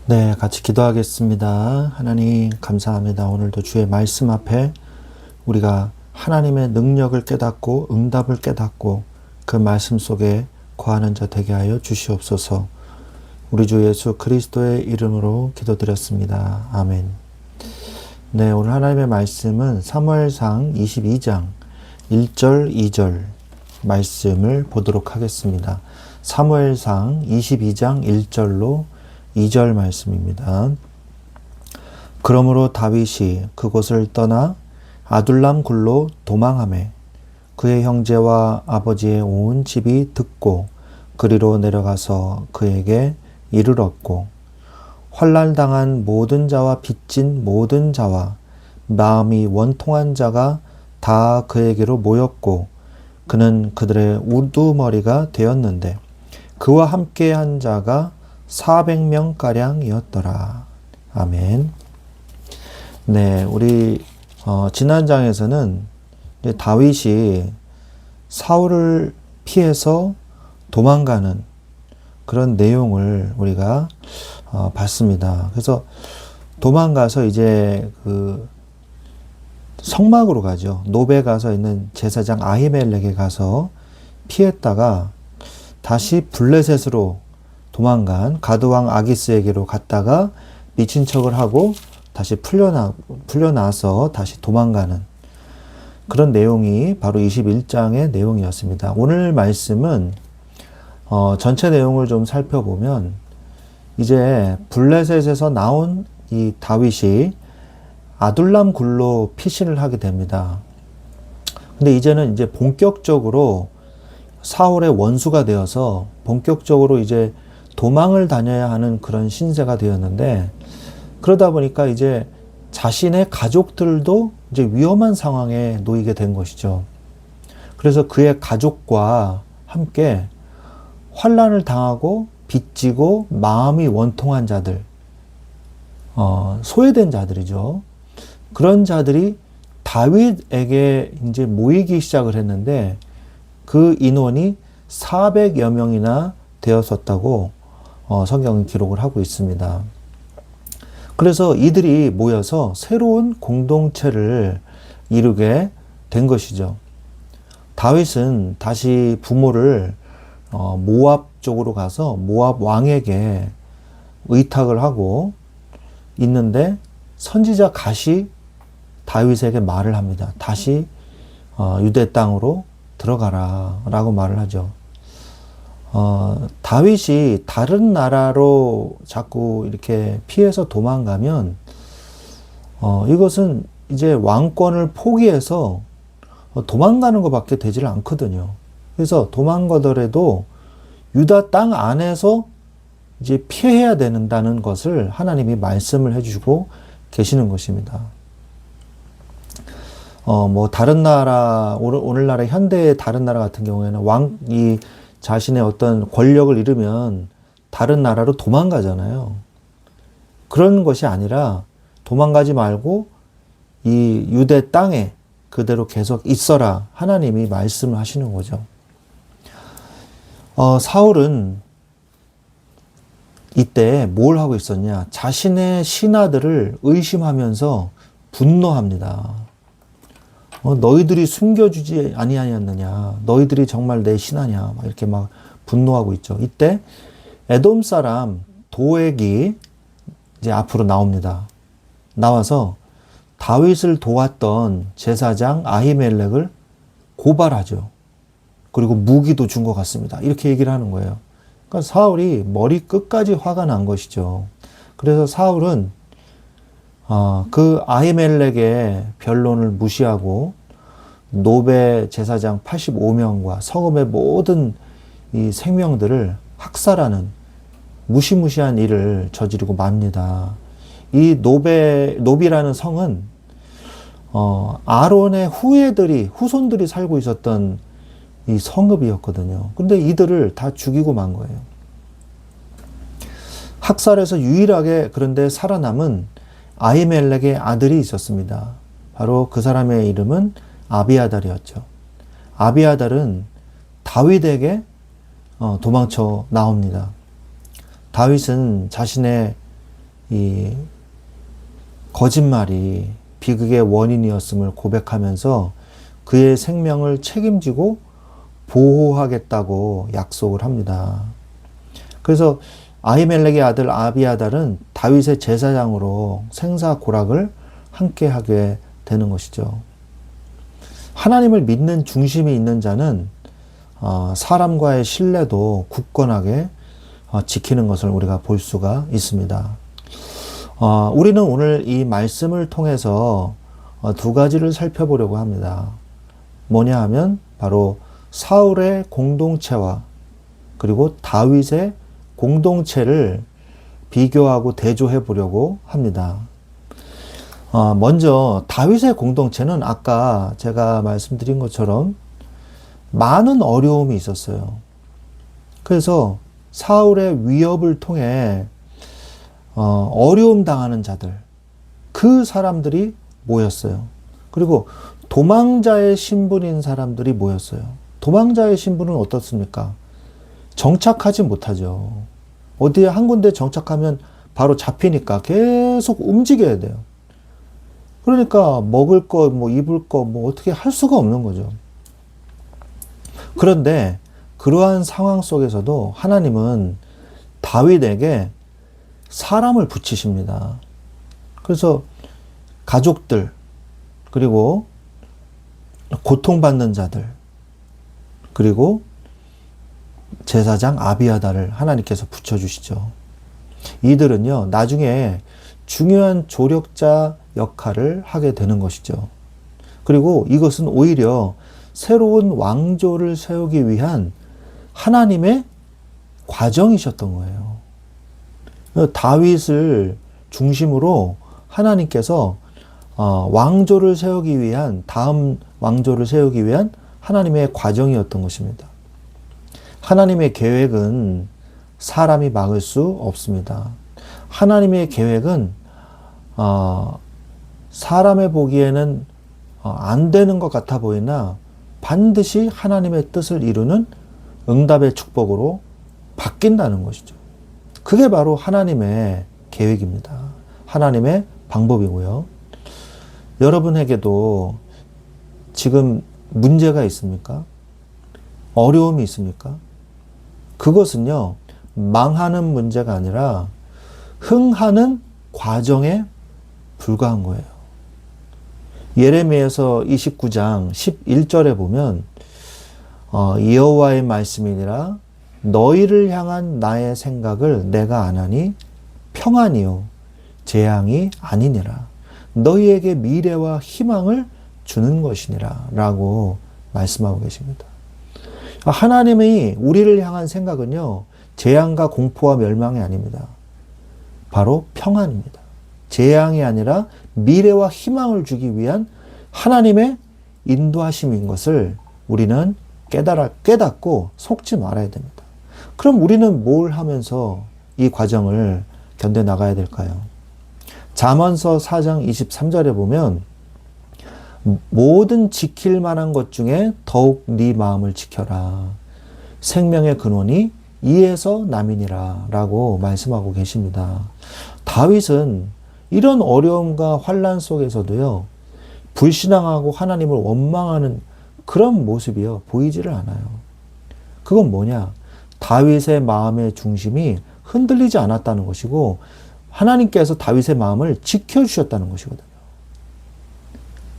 네, 같이 기도하겠습니다. 하나님, 감사합니다. 오늘도 주의 말씀 앞에 우리가 하나님의 능력을 깨닫고 응답을 깨닫고 그 말씀 속에 거하는 자 되게 하여 주시옵소서. 우리 주 예수 그리스도의 이름으로 기도드렸습니다. 아멘. 네, 오늘 하나님의 말씀은 사무엘상 22장 1절, 2절 말씀을 보도록 하겠습니다. 사무엘상 22장 1절로 2절 말씀입니다. 그러므로 다윗이 그곳을 떠나 아둘람 굴로 도망하매 그의 형제와 아버지의 온 집이 듣고 그리로 내려가서 그에게 이르렀고 환난당한 모든 자와 빚진 모든 자와 마음이 원통한 자가 다 그에게로 모였고 그는 그들의 우두머리가 되었는데 그와 함께 한 자가 400명가량이었더라. 아멘. 네, 우리 지난 장에서는 다윗이 사울을 피해서 도망가는 그런 내용을 우리가 봤습니다. 그래서 도망가서 이제 그 성막으로 가죠. 노베 가서 있는 제사장 아히멜렉에 가서 피했다가 다시 블레셋으로 도망간 가드왕 아기스에게로 갔다가 미친 척을 하고 다시 풀려나서 다시 도망가는 그런 내용이 바로 21장의 내용이었습니다. 오늘 말씀은 전체 내용을 좀 살펴보면 이제 블레셋에서 나온 이 다윗이 아둘람 굴로 피신을 하게 됩니다. 근데 이제는 이제 본격적으로 사울의 원수가 되어서 본격적으로 이제 도망을 다녀야 하는 그런 신세가 되었는데 그러다 보니까 이제 자신의 가족들도 이제 위험한 상황에 놓이게 된 것이죠. 그래서 그의 가족과 함께 환난을 당하고 빚지고 마음이 원통한 자들, 소외된 자들이죠. 그런 자들이 다윗에게 이제 모이기 시작을 했는데 그 인원이 400여 명이나 되었었다고 성경은 기록을 하고 있습니다. 그래서 이들이 모여서 새로운 공동체를 이루게 된 것이죠. 다윗은 다시 부모를 모압 쪽으로 가서 모압 왕에게 의탁을 하고 있는데 선지자 갓이 다윗에게 말을 합니다. 다시 유대 땅으로 들어가라 라고 말을 하죠. 다윗이 다른 나라로 자꾸 이렇게 피해서 도망가면 이것은 이제 왕권을 포기해서 도망가는 것밖에 되질 않거든요. 그래서 도망가더라도 유다 땅 안에서 이제 피해야 된다는 것을 하나님이 말씀을 해주고 계시는 것입니다. 뭐 다른 나라 오늘날의 현대의 다른 나라 같은 경우에는 왕이 자신의 어떤 권력을 잃으면 다른 나라로 도망가잖아요. 그런 것이 아니라 도망가지 말고 이 유대 땅에 그대로 계속 있어라 하나님이 말씀을 하시는 거죠. 사울은 이때 뭘 하고 있었냐? 자신의 신하들을 의심하면서 분노합니다. 너희들이 숨겨주지 아니하였느냐? 너희들이 정말 내 신하냐? 막 이렇게 막 분노하고 있죠. 이때 에돔 사람 도액이 이제 앞으로 나옵니다. 나와서 다윗을 도왔던 제사장 아히멜렉을 고발하죠. 그리고 무기도 준 것 같습니다. 이렇게 얘기를 하는 거예요. 그러니까 사울이 머리 끝까지 화가 난 것이죠. 그래서 사울은 그 아히멜렉의 변론을 무시하고 노베 제사장 85명과 성읍의 모든 이 생명들을 학살하는 무시무시한 일을 저지르고 맙니다. 이 노비라는 성은 아론의 후손들이 살고 있었던 이 성읍이었거든요. 근데 이들을 다 죽이고 만 거예요. 학살에서 유일하게 그런데 살아남은 아히멜렉의 아들이 있었습니다. 바로 그 사람의 이름은 아비아달이었죠. 아비아달은 다윗에게 도망쳐 나옵니다. 다윗은 자신의 이 거짓말이 비극의 원인이었음을 고백하면서 그의 생명을 책임지고 보호하겠다고 약속을 합니다. 그래서 아히멜렉의 아들 아비아달은 다윗의 제사장으로 생사고락을 함께 하게 되는 것이죠. 하나님을 믿는 중심이 있는 자는 사람과의 신뢰도 굳건하게 지키는 것을 우리가 볼 수가 있습니다. 우리는 오늘 이 말씀을 통해서 두 가지를 살펴보려고 합니다. 뭐냐 하면 바로 사울의 공동체와 그리고 다윗의 공동체를 비교하고 대조해 보려고 합니다. 먼저 다윗의 공동체는 아까 제가 말씀드린 것처럼 많은 어려움이 있었어요. 그래서 사울의 위협을 통해 어려움 당하는 자들, 그 사람들이 모였어요. 그리고 도망자의 신분인 사람들이 모였어요. 도망자의 신분은 어떻습니까? 정착하지 못하죠. 어디에 한 군데 정착하면 바로 잡히니까 계속 움직여야 돼요. 그러니까 먹을 거, 입을 거, 어떻게 할 수가 없는 거죠. 그런데 그러한 상황 속에서도 하나님은 다윗에게 사람을 붙이십니다. 그래서 가족들, 그리고 고통받는 자들, 그리고 제사장 아비아달을 하나님께서 붙여주시죠. 이들은요, 나중에 중요한 조력자 역할을 하게 되는 것이죠. 그리고 이것은 오히려 새로운 왕조를 세우기 위한 하나님의 과정이셨던 거예요. 다윗을 중심으로 하나님께서 왕조를 세우기 위한, 다음 왕조를 세우기 위한 하나님의 과정이었던 것입니다. 하나님의 계획은 사람이 막을 수 없습니다. 하나님의 계획은 사람의 보기에는 안 되는 것 같아 보이나 반드시 하나님의 뜻을 이루는 응답의 축복으로 바뀐다는 것이죠. 그게 바로 하나님의 계획입니다. 하나님의 방법이고요. 여러분에게도 지금 문제가 있습니까? 어려움이 있습니까? 그것은요, 망하는 문제가 아니라 흥하는 과정에 불과한 거예요. 예레미야서 29장 11절에 보면 여호와의 말씀이니라 너희를 향한 나의 생각을 내가 아나니 평안이요 재앙이 아니니라 너희에게 미래와 희망을 주는 것이니라 라고 말씀하고 계십니다. 하나님이 우리를 향한 생각은요, 재앙과 공포와 멸망이 아닙니다. 바로 평안입니다. 재앙이 아니라 미래와 희망을 주기 위한 하나님의 인도하심인 것을 우리는 깨닫고 속지 말아야 됩니다. 그럼 우리는 뭘 하면서 이 과정을 견뎌나가야 될까요? 잠언서 4장 23절에 보면 모든 지킬 만한 것 중에 더욱 네 마음을 지켜라. 생명의 근원이 이에서 남이니라 라고 말씀하고 계십니다. 다윗은 이런 어려움과 환난 속에서도요, 불신앙하고 하나님을 원망하는 그런 모습이요, 보이지를 않아요. 그건 뭐냐? 다윗의 마음의 중심이 흔들리지 않았다는 것이고, 하나님께서 다윗의 마음을 지켜주셨다는 것이거든요.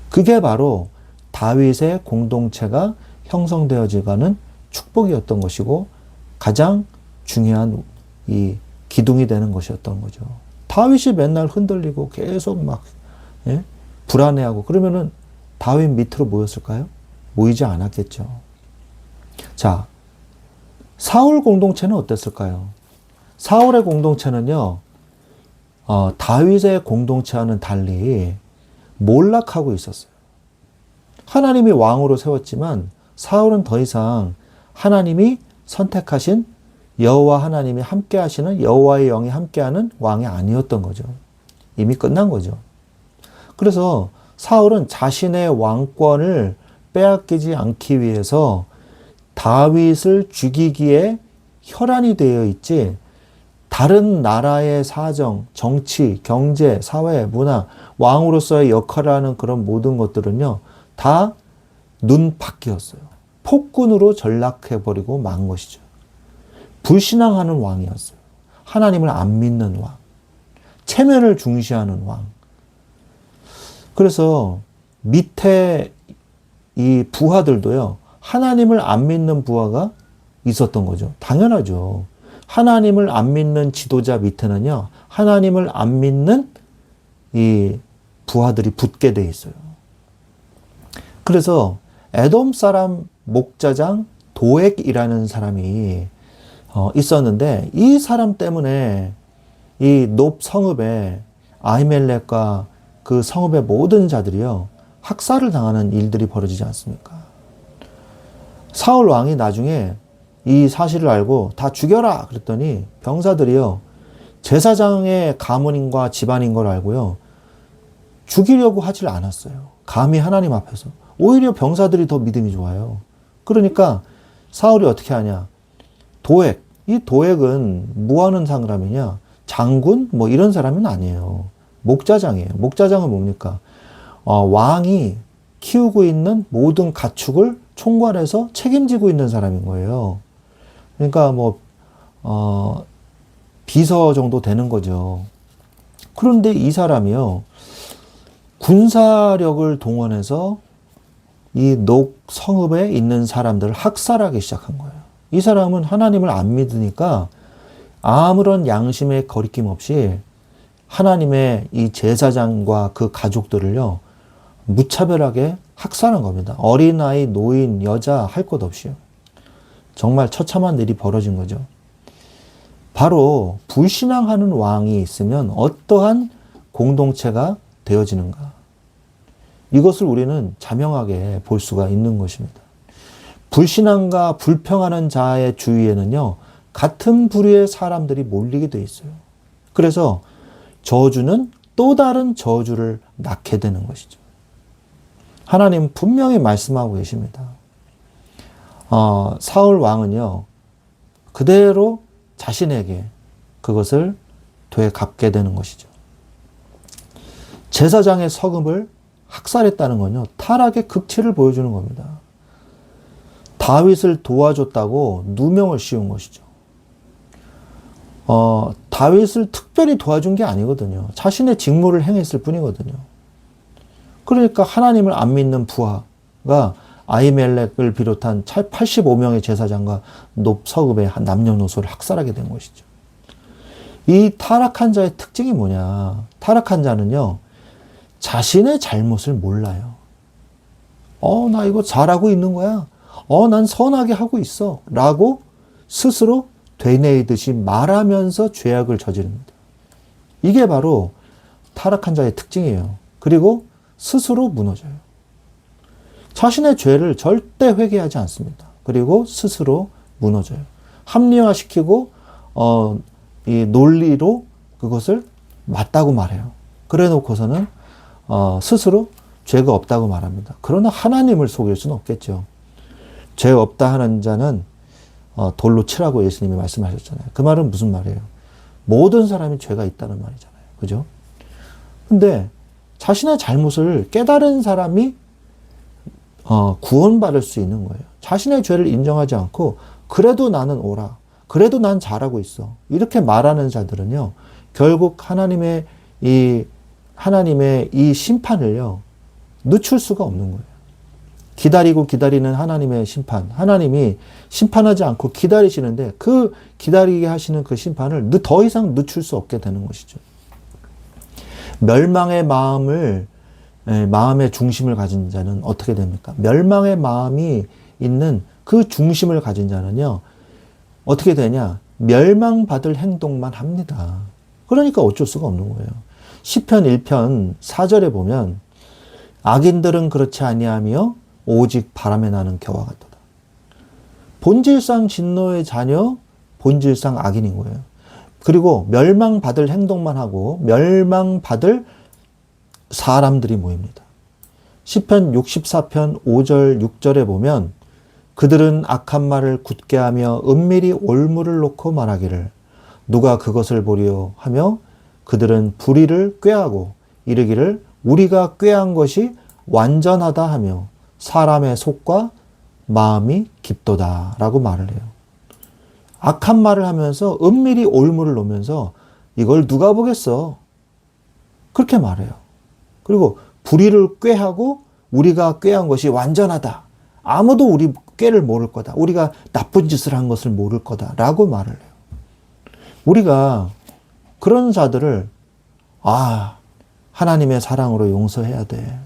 그게 바로 다윗의 공동체가 형성되어지가는 축복이었던 것이고, 가장 중요한 이 기둥이 되는 것이었던 거죠. 다윗이 맨날 흔들리고 계속 불안해하고 그러면은 다윗 밑으로 모였을까요? 모이지 않았겠죠. 자, 사울 공동체는 어땠을까요? 사울의 공동체는요, 다윗의 공동체와는 달리 몰락하고 있었어요. 하나님이 왕으로 세웠지만 사울은 더 이상 하나님이 선택하신 여호와 하나님이 함께 하시는 여호와의 영이 함께하는 왕이 아니었던 거죠. 이미 끝난 거죠. 그래서 사울은 자신의 왕권을 빼앗기지 않기 위해서 다윗을 죽이기에 혈안이 되어 있지 다른 나라의 사정, 정치, 경제, 사회, 문화, 왕으로서의 역할을 하는 그런 모든 것들은요, 다 눈밖이었어요. 폭군으로 전락해버리고 만 것이죠. 불신앙하는 왕이었어요. 하나님을 안 믿는 왕. 체면을 중시하는 왕. 그래서 밑에 이 부하들도요, 하나님을 안 믿는 부하가 있었던 거죠. 당연하죠. 하나님을 안 믿는 지도자 밑에는요, 하나님을 안 믿는 이 부하들이 붙게 돼 있어요. 그래서 에돔 사람 목자장 도액이라는 사람이 있었는데, 이 사람 때문에 이 높 성읍에 아히멜렉과 그 성읍의 모든 자들이요, 학살을 당하는 일들이 벌어지지 않습니까? 사울 왕이 나중에 이 사실을 알고 다 죽여라 그랬더니 병사들이요, 제사장의 가문인과 집안인 걸 알고요, 죽이려고 하질 않았어요. 감히 하나님 앞에서. 오히려 병사들이 더 믿음이 좋아요. 그러니까 사울이 어떻게 하냐. 도액. 이 도액은 뭐 하는 사람이냐. 장군? 뭐 이런 사람은 아니에요. 목자장이에요. 목자장은 뭡니까? 왕이 키우고 있는 모든 가축을 총괄해서 책임지고 있는 사람인 거예요. 그러니까 비서 정도 되는 거죠. 그런데 이 사람이요, 군사력을 동원해서 이 녹 성읍에 있는 사람들을 학살하기 시작한 거예요. 이 사람은 하나님을 안 믿으니까 아무런 양심의 거리낌 없이 하나님의 이 제사장과 그 가족들을요, 무차별하게 학살한 겁니다. 어린아이, 노인, 여자 할 것 없이요. 정말 처참한 일이 벌어진 거죠. 바로 불신앙하는 왕이 있으면 어떠한 공동체가 되어지는가. 이것을 우리는 자명하게 볼 수가 있는 것입니다. 불신앙과 불평하는 자의 주위에는요, 같은 부류의 사람들이 몰리게 돼 있어요. 그래서 저주는 또 다른 저주를 낳게 되는 것이죠. 하나님 분명히 말씀하고 계십니다. 사울 왕은요, 그대로 자신에게 그것을 되갚게 되는 것이죠. 제사장의 성읍을 학살했다는 건요, 타락의 극치를 보여주는 겁니다. 다윗을 도와줬다고 누명을 씌운 것이죠. 다윗을 특별히 도와준 게 아니거든요. 자신의 직무를 행했을 뿐이거든요. 그러니까 하나님을 안 믿는 부하가 아히멜렉을 비롯한 85명의 제사장과 높 성읍의 남녀노소를 학살하게 된 것이죠. 이 타락한 자의 특징이 뭐냐? 타락한 자는요, 자신의 잘못을 몰라요. 나 이거 잘하고 있는 거야. 난 선하게 하고 있어. 라고 스스로 되뇌이듯이 말하면서 죄악을 저지릅니다. 이게 바로 타락한 자의 특징이에요. 그리고 스스로 무너져요. 자신의 죄를 절대 회개하지 않습니다. 그리고 스스로 무너져요. 합리화시키고 이 논리로 그것을 맞다고 말해요. 그래 놓고서는 스스로 죄가 없다고 말합니다. 그러나 하나님을 속일 수는 없겠죠. 죄 없다 하는 자는 돌로 치라고 예수님이 말씀하셨잖아요. 그 말은 무슨 말이에요? 모든 사람이 죄가 있다는 말이잖아요. 그죠? 근데 자신의 잘못을 깨달은 사람이 구원받을 수 있는 거예요. 자신의 죄를 인정하지 않고 그래도 나는 옳아. 그래도 난 잘하고 있어. 이렇게 말하는 자들은요, 결국 하나님의 이 심판을요, 늦출 수가 없는 거예요. 기다리고 기다리는 하나님의 심판. 하나님이 심판하지 않고 기다리시는데 그 기다리게 하시는 그 심판을 더 이상 늦출 수 없게 되는 것이죠. 멸망의 마음의 중심을 가진 자는 어떻게 됩니까? 멸망의 마음이 있는 그 중심을 가진 자는요, 어떻게 되냐? 멸망받을 행동만 합니다. 그러니까 어쩔 수가 없는 거예요. 시편 1편 4절에 보면 악인들은 그렇지 아니하며 오직 바람에 나는 겨와 같도다. 본질상 진노의 자녀, 본질상 악인인 거예요. 그리고 멸망받을 행동만 하고 멸망받을 사람들이 모입니다. 시편 64편 5절 6절에 보면 그들은 악한 말을 굳게 하며 은밀히 올무를 놓고 말하기를 누가 그것을 보리요 하며 그들은 불의를 꾀하고 이르기를 우리가 꾀한 것이 완전하다 하며 사람의 속과 마음이 깊도다 라고 말을 해요. 악한 말을 하면서 은밀히 올무를 놓으면서 이걸 누가 보겠어? 그렇게 말해요. 그리고 불의를 꾀하고 우리가 꾀한 것이 완전하다. 아무도 우리 꾀를 모를 거다. 우리가 나쁜 짓을 한 것을 모를 거다. 라고 말을 해요. 우리가 그런 자들을 하나님의 사랑으로 용서해야 돼.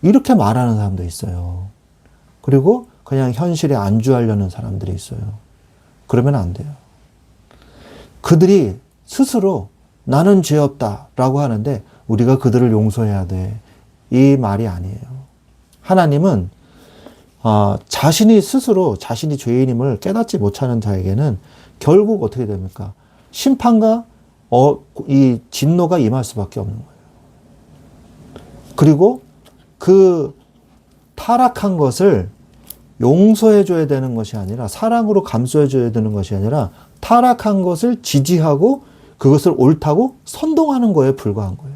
이렇게 말하는 사람도 있어요. 그리고 그냥 현실에 안주하려는 사람들이 있어요. 그러면 안 돼요. 그들이 스스로 나는 죄 없다 라고 하는데 우리가 그들을 용서해야 돼. 이 말이 아니에요. 하나님은 자신이 스스로 자신이 죄인임을 깨닫지 못하는 자에게는 결국 어떻게 됩니까? 심판과 이 진노가 임할 수밖에 없는 거예요. 그리고 그 타락한 것을 용서해 줘야 되는 것이 아니라 사랑으로 감수해 줘야 되는 것이 아니라 타락한 것을 지지하고 그것을 옳다고 선동하는 거에 불과한 거예요.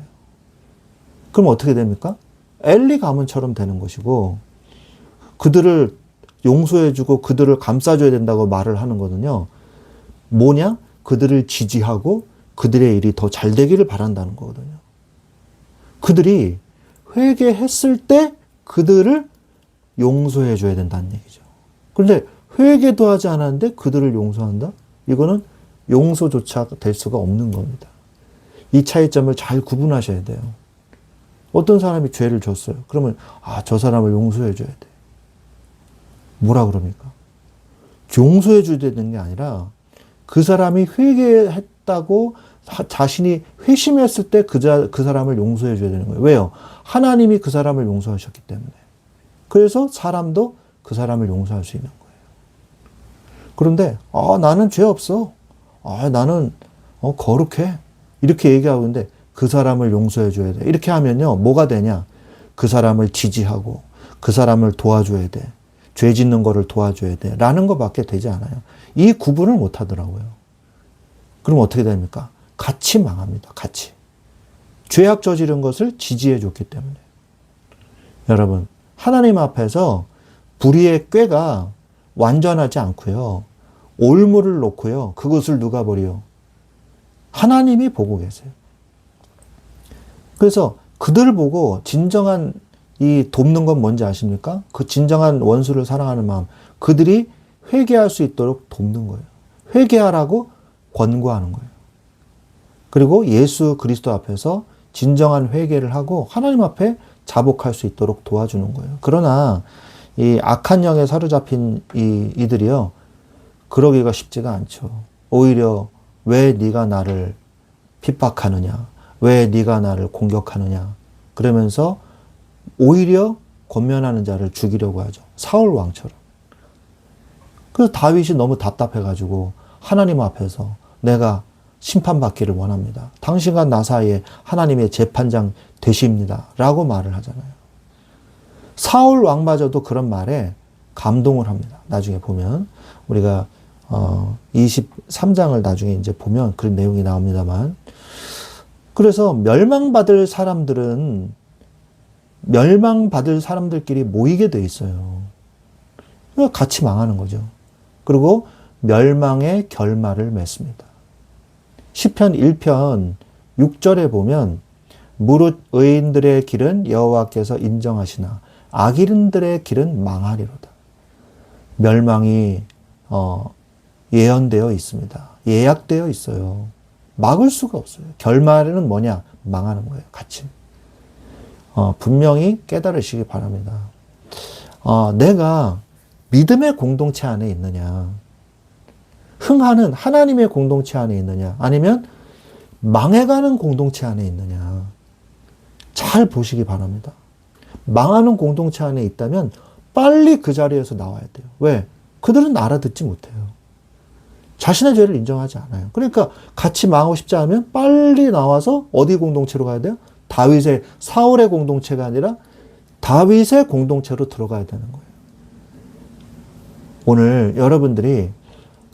그럼 어떻게 됩니까? 엘리 가문처럼 되는 것이고 그들을 용서해 주고 그들을 감싸 줘야 된다고 말을 하는 거는요. 뭐냐? 그들을 지지하고 그들의 일이 더 잘 되기를 바란다는 거거든요. 그들이 회개했을 때 그들을 용서해 줘야 된다는 얘기죠. 그런데 회개도 하지 않았는데 그들을 용서한다? 이거는 용서조차 될 수가 없는 겁니다. 이 차이점을 잘 구분하셔야 돼요. 어떤 사람이 죄를 졌어요. 그러면 저 사람을 용서해 줘야 돼. 뭐라 그럽니까? 용서해 줘야 되는 게 아니라 그 사람이 회개했다고 자신이 회심했을 때 그 사람을 용서해 줘야 되는 거예요. 왜요? 하나님이 그 사람을 용서하셨기 때문에. 그래서 사람도 그 사람을 용서할 수 있는 거예요. 그런데 나는 죄 없어. 나는 거룩해. 이렇게 얘기하고 있는데 그 사람을 용서해 줘야 돼. 이렇게 하면요. 뭐가 되냐? 그 사람을 지지하고 그 사람을 도와줘야 돼. 죄 짓는 거를 도와줘야 돼. 라는 것밖에 되지 않아요. 이 구분을 못 하더라고요. 그럼 어떻게 됩니까? 같이 망합니다. 같이. 죄악 저지른 것을 지지해 줬기 때문에. 여러분, 하나님 앞에서 불의의 꾀가 완전하지 않고요. 올무를 놓고요. 그것을 누가 보리요? 하나님이 보고 계세요. 그래서 그들을 보고 진정한 이 돕는 건 뭔지 아십니까? 그 진정한 원수를 사랑하는 마음. 그들이 회개할 수 있도록 돕는 거예요. 회개하라고 권고하는 거예요. 그리고 예수 그리스도 앞에서 진정한 회개를 하고 하나님 앞에 자복할 수 있도록 도와주는 거예요. 그러나 이 악한 영에 사로잡힌 이들이요. 그러기가 쉽지가 않죠. 오히려 왜 네가 나를 핍박하느냐? 왜 네가 나를 공격하느냐? 그러면서 오히려 권면하는 자를 죽이려고 하죠. 사울 왕처럼. 그래서 다윗이 너무 답답해가지고 하나님 앞에서 내가 심판받기를 원합니다. 당신과 나 사이에 하나님의 재판장 되십니다. 라고 말을 하잖아요. 사울 왕마저도 그런 말에 감동을 합니다. 나중에 보면 우리가 23장을 나중에 이제 보면 그런 내용이 나옵니다만 그래서 멸망받을 사람들끼리 모이게 돼 있어요. 같이 망하는 거죠. 그리고 멸망의 결말을 맺습니다. 시편 1편 6절에 보면 무릇 의인들의 길은 여호와께서 인정하시나 악인들의 길은 망하리로다. 멸망이 예언되어 있습니다. 예약되어 있어요. 막을 수가 없어요. 결말은 뭐냐? 망하는 거예요. 같이. 분명히 깨달으시기 바랍니다. 내가 믿음의 공동체 안에 있느냐? 흥하는 하나님의 공동체 안에 있느냐? 아니면 망해가는 공동체 안에 있느냐? 잘 보시기 바랍니다. 망하는 공동체 안에 있다면 빨리 그 자리에서 나와야 돼요. 왜? 그들은 알아듣지 못해요. 자신의 죄를 인정하지 않아요. 그러니까 같이 망하고 싶지 않으면 빨리 나와서 어디 공동체로 가야 돼요? 사울의 공동체가 아니라 다윗의 공동체로 들어가야 되는 거예요. 오늘 여러분들이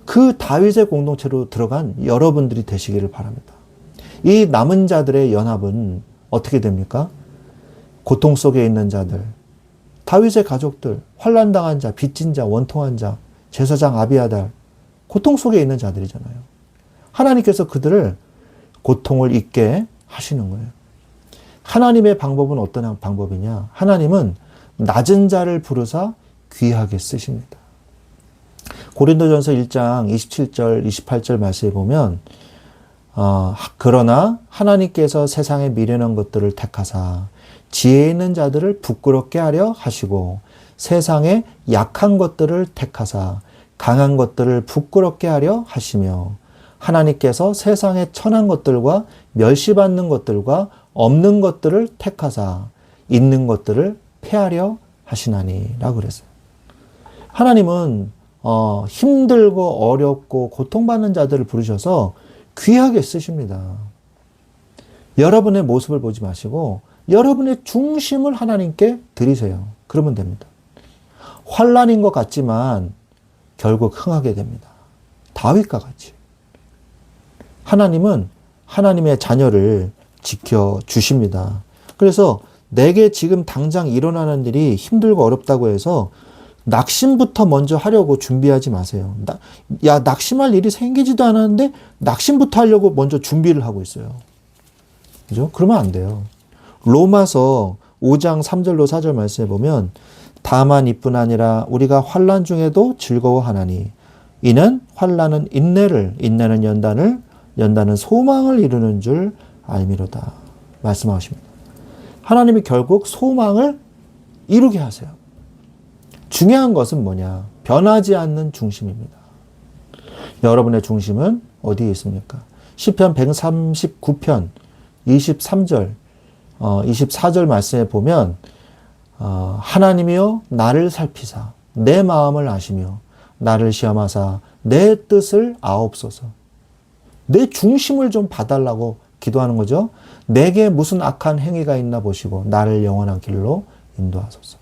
그 다윗의 공동체로 들어간 여러분들이 되시기를 바랍니다. 이 남은 자들의 연합은 어떻게 됩니까? 고통 속에 있는 자들, 다윗의 가족들, 환난당한 자, 빚진 자, 원통한 자, 제사장 아비아달, 고통 속에 있는 자들이잖아요. 하나님께서 그들을 고통을 잊게 하시는 거예요. 하나님의 방법은 어떤 방법이냐? 하나님은 낮은 자를 부르사 귀하게 쓰십니다. 고린도전서 1장 27절, 28절 말씀에 보면 그러나 하나님께서 세상에 미련한 것들을 택하사 지혜 있는 자들을 부끄럽게 하려 하시고 세상에 약한 것들을 택하사 강한 것들을 부끄럽게 하려 하시며 하나님께서 세상에 천한 것들과 멸시받는 것들과 없는 것들을 택하사 있는 것들을 폐하려 하시나니 라고 그랬어요. 하나님은 힘들고 어렵고 고통받는 자들을 부르셔서 귀하게 쓰십니다. 여러분의 모습을 보지 마시고 여러분의 중심을 하나님께 드리세요. 그러면 됩니다. 환난인 것 같지만 결국 흥하게 됩니다. 다윗과 같이. 하나님은 하나님의 자녀를 지켜주십니다. 그래서 내게 지금 당장 일어나는 일이 힘들고 어렵다고 해서 낙심부터 먼저 하려고 준비하지 마세요. 낙심할 일이 생기지도 않았는데 낙심부터 하려고 먼저 준비를 하고 있어요. 그죠? 그러면 안 돼요. 로마서 5장 3절로 4절 말씀해 보면 다만 이뿐 아니라 우리가 환난 중에도 즐거워하나니 이는 환난은 인내를, 인내는 연단을, 연단은 소망을 이루는 줄 알미로다 말씀하십니다. 하나님이 결국 소망을 이루게 하세요. 중요한 것은 뭐냐? 변하지 않는 중심입니다. 여러분의 중심은 어디에 있습니까? 시편 139편 23절 24절 말씀에 보면 하나님이여 나를 살피사 내 마음을 아시며 나를 시험하사 내 뜻을 아옵소서. 내 중심을 좀 봐달라고 기도하는 거죠. 내게 무슨 악한 행위가 있나 보시고 나를 영원한 길로 인도하소서.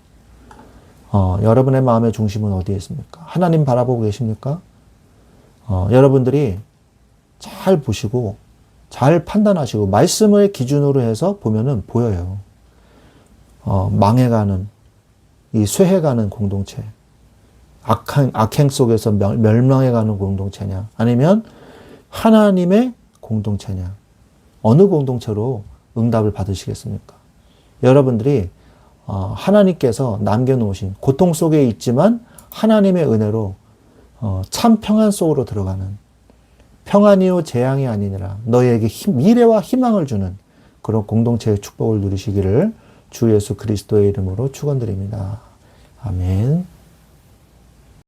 여러분의 마음의 중심은 어디에 있습니까? 하나님 바라보고 계십니까? 여러분들이 잘 보시고 잘 판단하시고 말씀을 기준으로 해서 보면은 보여요. 망해가는 이 쇠해가는 공동체, 악행 속에서 멸망해가는 공동체냐, 아니면 하나님의 공동체냐, 어느 공동체로 응답을 받으시겠습니까? 여러분들이 하나님께서 남겨놓으신 고통 속에 있지만 하나님의 은혜로 참 평안 속으로 들어가는 평안이요 재앙이 아니니라 너희에게 미래와 희망을 주는 그런 공동체의 축복을 누리시기를 주 예수 그리스도의 이름으로 축원드립니다. 아멘.